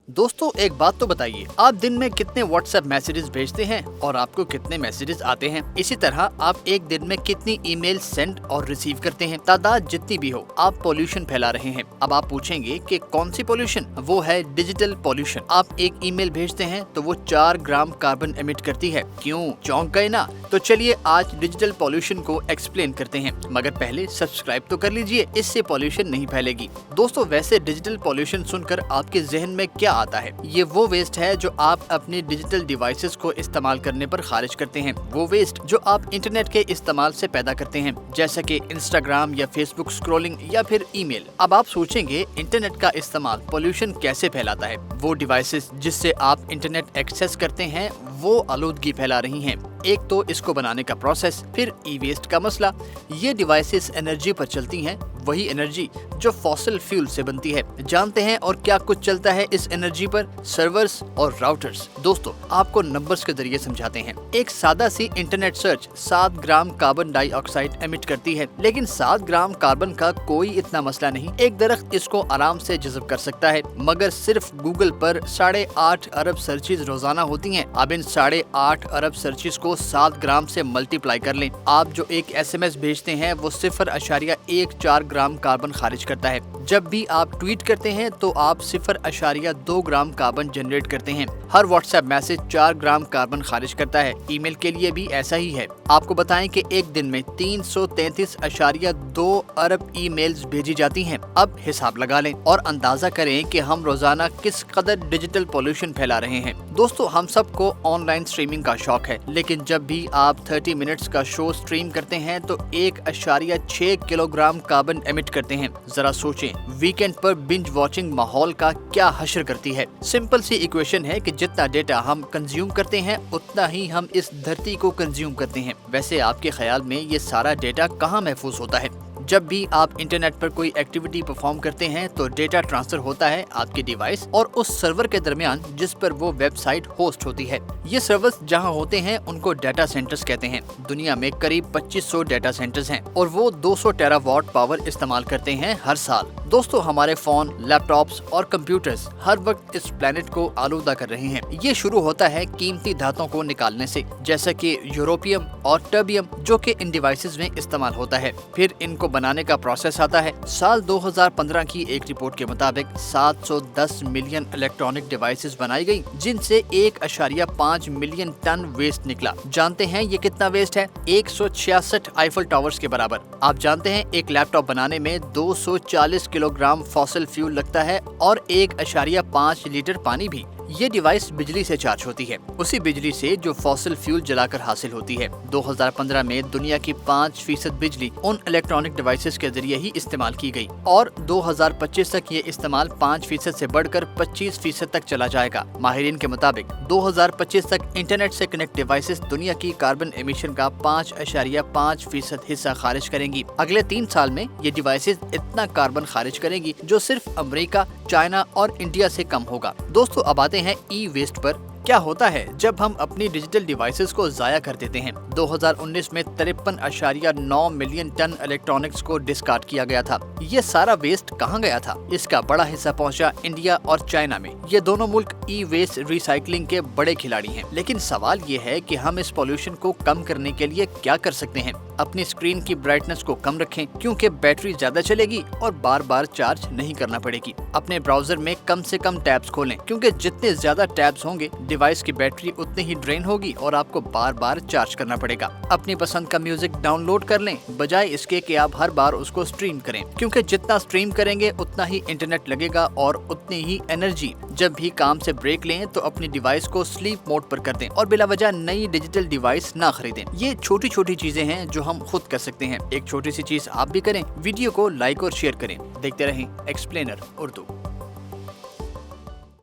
दोस्तों एक बात तो बताइए, आप दिन में कितने व्हाट्सएप मैसेजेस भेजते हैं और आपको कितने मैसेजेस आते हैं? इसी तरह आप एक दिन में कितनी ईमेल सेंड और रिसीव करते हैं? तादाद जितनी भी हो, आप पोल्यूशन फैला रहे हैं। अब आप पूछेंगे कि कौन सी पोल्यूशन? वो है डिजिटल पोल्यूशन। आप एक ईमेल भेजते हैं तो वो 4 ग्राम कार्बन एमिट करती है। क्यों, चौंक गए ना? तो चलिए आज डिजिटल पोल्यूशन को एक्सप्लेन करते हैं, मगर पहले सब्सक्राइब तो कर लीजिए, इससे पोल्यूशन नहीं फैलेगी। दोस्तों वैसे डिजिटल पोल्यूशन सुनकर आपके जहन में क्या आता है? ये वो वेस्ट है जो आप अपने डिजिटल डिवाइसेस को इस्तेमाल करने पर खारिज करते हैं, वो वेस्ट जो आप इंटरनेट के इस्तेमाल से पैदा करते हैं, जैसा कि इंस्टाग्राम या फेसबुक स्क्रॉलिंग या फिर ईमेल। अब आप सोचेंगे इंटरनेट का इस्तेमाल पोल्यूशन कैसे फैलाता है? वो डिवाइसेस जिससे आप इंटरनेट एक्सेस करते हैं वो आलूदगी फैला रही हैं। एक तो इसको बनाने का प्रोसेस, फिर ई वेस्ट का मसला। ये डिवाइसेस एनर्जी पर चलती हैं, वही एनर्जी जो फॉसिल फ्यूल से बनती है। जानते हैं और क्या कुछ चलता है इस एनर्जी पर? सर्वर्स और राउटर्स। दोस्तों आपको नंबर्स के जरिए समझाते हैं। एक सादा सी internet search 7 gram carbon dioxide emit करती है, लेकिन 7 ग्राम कार्बन का कोई इतना मसला नहीं। एक दरख्त इसको आराम से जज़ब कर सकता है, मगर सिर्फ गूगल पर 8.5 अरब सर्चेज रोजाना होती हैं। अब इन 8.5 अरब सर्चेज को 7 ग्राम से मल्टीप्लाई कर लें। आप जो एक SMS भेजते हैं वो 0.14 ग्राम कार्बन खारिज करता है। जब भी आप ट्वीट करते हैं तो आप 0.2 ग्राम कार्बन जनरेट करते हैं। हर व्हाट्सएप मैसेज 4 ग्राम कार्बन खारिज करता है। ईमेल के लिए भी ऐसा ही है। आपको बताएं कि एक दिन में 333.2 अरब ईमेल्स भेजी जाती हैं। अब हिसाब लगा लें और अंदाजा करें कि हम रोजाना किस कदर डिजिटल पोल्यूशन फैला रहे हैं। दोस्तों हम सबको ऑनलाइन स्ट्रीमिंग का शौक है, लेकिन जब भी आप 30 मिनट्स का शो स्ट्रीम करते हैं तो 1.6 किलोग्राम कार्बन एमिट करते हैं। जरा सोचें वीकेंड पर बिंज वॉचिंग माहौल का क्या हश्र करती है। सिंपल सी इक्वेशन है कि जितना डेटा हम कंज्यूम करते हैं उतना ही हम इस धरती को कंज्यूम करते हैं। वैसे आपके ख्याल में ये सारा डेटा कहाँ महफूज होता है? जब भी आप इंटरनेट पर कोई एक्टिविटी परफॉर्म करते हैं तो डेटा ट्रांसफर होता है आपके डिवाइस और उस सर्वर के दरमियान जिस पर वो वेबसाइट होस्ट होती है। ये सर्वर्स जहां होते हैं उनको डाटा सेंटर्स कहते हैं। दुनिया में करीब 2500 डाटा सेंटर्स हैं और वो 200 टेरावाट पावर इस्तेमाल करते हैं हर साल। दोस्तों हमारे फोन, लैपटॉप्स और कंप्यूटर्स हर वक्त इस प्लेनेट को आलूदा कर रहे हैं। ये शुरू होता है कीमती धातुओं को निकालने से, जैसा कि यूरोपियम और टर्बियम, जो कि इन डिवाइसेस में इस्तेमाल होता है। फिर इनको बनाने का प्रोसेस आता है। साल 2015 की एक रिपोर्ट के मुताबिक 710 मिलियन इलेक्ट्रॉनिक डिवाइसेस बनाई गई, जिनसे 1.5 मिलियन टन वेस्ट निकला। जानते हैं ये कितना वेस्ट है? 166 आईफल टावर्स के बराबर। आप जानते हैं एक लैपटॉप बनाने में 240 किलोग्राम फॉसिल फ्यूल लगता है और 1.5 लीटर पानी भी। ये डिवाइस बिजली से चार्ज होती है, उसी बिजली से जो फॉसिल फ्यूल जलाकर हासिल होती है। 2015 में दुनिया की 5% बिजली उन इलेक्ट्रॉनिक डिवाइसेस के जरिए ही इस्तेमाल की गई और 2025 तक ये इस्तेमाल 5% से बढ़कर 25% तक चला जाएगा। माहिरीन के मुताबिक 2025 तक इंटरनेट से कनेक्ट डिवाइसेस दुनिया की कार्बन एमिशन का 5.5% हिस्सा खारिज करेंगी। अगले 3 साल में ये डिवाइसेस इतना कार्बन खारिज करेंगी जो सिर्फ अमेरिका, चाइना और इंडिया से कम होगा। दोस्तों अब आते हैं ई वेस्ट पर। क्या होता है जब हम अपनी डिजिटल डिवाइसेस को जाया कर देते हैं? 2019 में 53.9 मिलियन टन इलेक्ट्रॉनिक्स को डिस्कार्ड किया गया था। ये सारा वेस्ट कहाँ गया था? इसका बड़ा हिस्सा पहुंचा इंडिया और चाइना में। ये दोनों मुल्क ई वेस्ट रिसाइकलिंग के बड़े खिलाड़ी हैं। लेकिन सवाल ये है कि हम इस पॉल्यूशन को कम करने के लिए क्या कर सकते हैं? अपनी स्क्रीन की ब्राइटनेस को कम रखें, क्योंकि बैटरी ज्यादा चलेगी और बार बार चार्ज नहीं करना पड़ेगी। अपने ब्राउजर में कम से कम टैब्स खोलें, क्योंकि जितने ज्यादा टैब्स होंगे डिवाइस की बैटरी उतनी ही ड्रेन होगी और आपको बार बार चार्ज करना पड़ेगा। अपनी पसंद का म्यूजिक डाउनलोड कर लें, बजाय इसके कि आप हर बार उसको स्ट्रीम करें, क्योंकि जितना स्ट्रीम करेंगे उतना ही इंटरनेट लगेगा और उतनी ही एनर्जी। जब भी काम से ब्रेक लें तो अपनी डिवाइस को स्लीप मोड पर कर दें और बिला वजह नई डिजिटल डिवाइस ना खरीदें। ये छोटी छोटी चीजें हैं जो हम खुद कर सकते हैं। एक छोटी सी चीज आप भी करें, वीडियो को लाइक और शेयर करें। देखते रहें एक्सप्लेनर उर्दू।